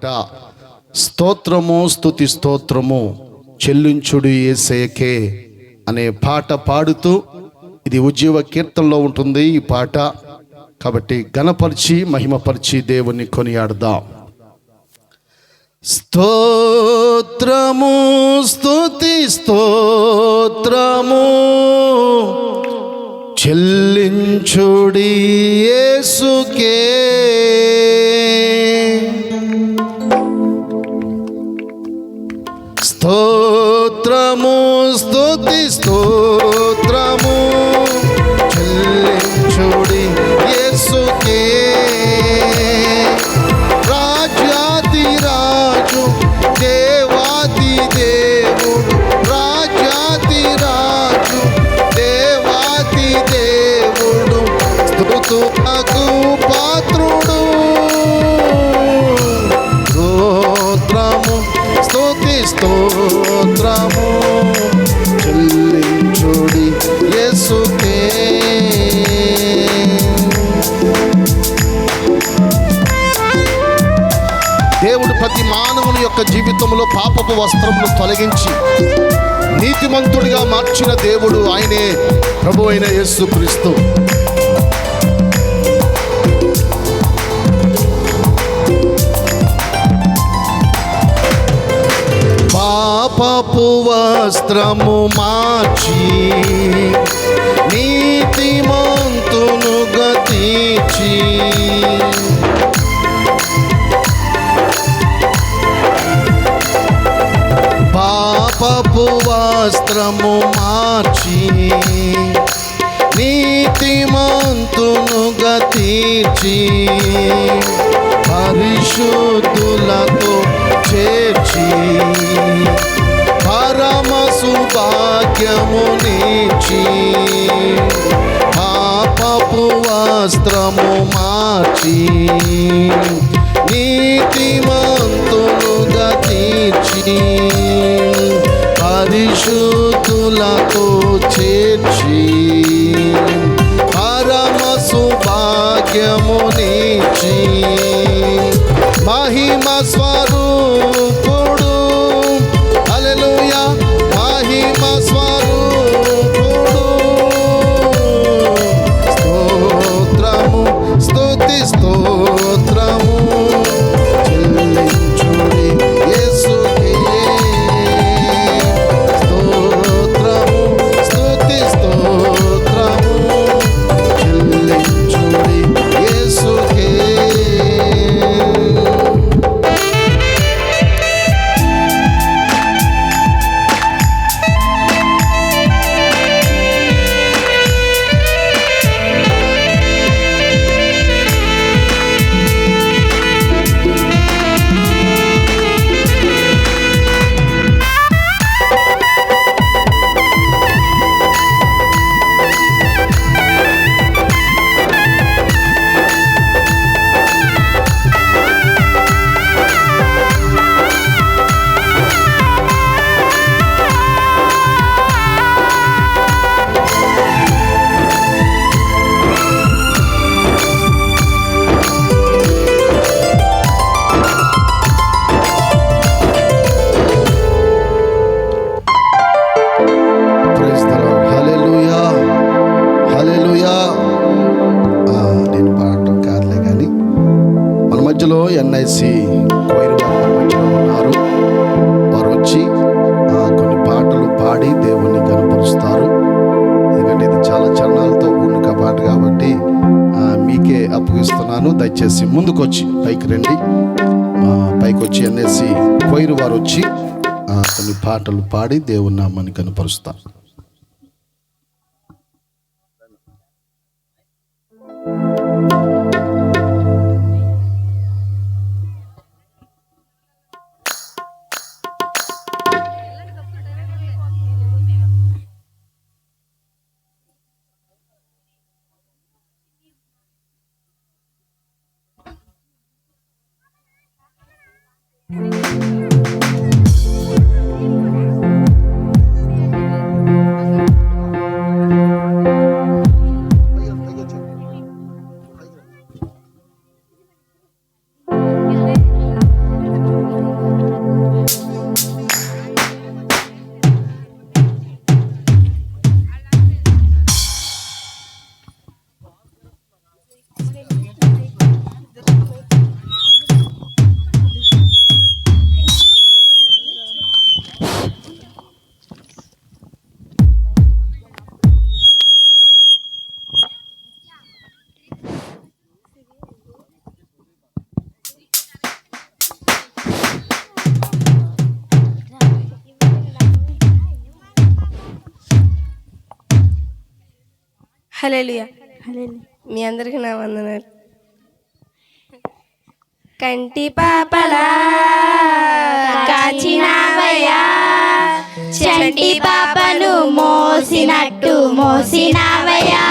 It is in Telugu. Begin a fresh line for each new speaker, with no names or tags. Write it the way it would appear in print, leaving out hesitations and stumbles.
పాట స్తోత్రము స్తుతి స్తోత్రము చెల్లించుడు యేసయ్యకే అనే పాట పాడుతూ, ఇది ఉజ్జీవ కీర్తనలో ఉంటుంది ఈ పాట. కాబట్టి ఘనపరిచి మహిమపరిచి దేవుణ్ణి కొనియాడదాం. స్తోత్రము స్తుతి స్తోత్రము చెల్లించుడి యేసుకే, స్తోత్రము స్తుతి స్తోత్రము చెల్లించుడి యేసుకే. రాజాది రాజు దేవాది దేవుడు, రాజాది రాజు దేవాది దేవుడు, స్తుతులకు పాత్రుడు. స్తోత్రము స్తుతి స్తోత్రము చెల్లించుడి యేసుకే. దేవుడు ప్రతి మానవుని యొక్క జీవితంలో పాపపు వస్త్రమును తొలగించి నీతిమంతుడిగా మార్చిన దేవుడు ఆయనే ప్రభు అయిన యేసుక్రీస్తు. పాపపు వస్త్రము మార్చి నీతిమంతును గతించి, పాపపు వస్త్రము మార్చి నీతిమంతును గతించి, పరిశుద్ధులతో చేర్చి పరమ సుభాగ్యమునిచ్చి, పాపపు వస్త్రము మార్చి నీతిమంతును గతించి, పరిశుద్ధులతో చేర్చి పరమ సుభాగ్యమునిచ్చి, మహిమ స్వరూపుడు, హల్లెలూయా, మహిమ స్వరూపుడు. స్తోత్రము స్తుతి స్తోత్రము చెల్లించుడి యేసుకే. స్తోత్రము స్తుతి స్తోత్రము చెల్లించుడి యేసుకే. ఎన్ఐసి కోయిరు వారు మధ్యలో ఉన్నారు. వారు వచ్చి కొన్ని పాటలు పాడి దేవుణ్ణి కనపరుస్తారు. ఎందుకంటే ఇది చాలా చరణాలతో కూడిన పాట కాబట్టి మీకే అప్పగిస్తున్నాను. దయచేసి ముందుకు వచ్చి పైకి రండి. పైకి వచ్చి ఎన్ఐసి కోయిరు వారు వచ్చి కొన్ని పాటలు పాడి దేవుని నామాన్ని కనపరుస్తారు.
హల్లెలూయా. మీ అందరికీ నా వందనాలు. కంటి పాపలా
కాచినావయ్యా, చంటి పాపను మోసినట్టు మోసినావయ్యా,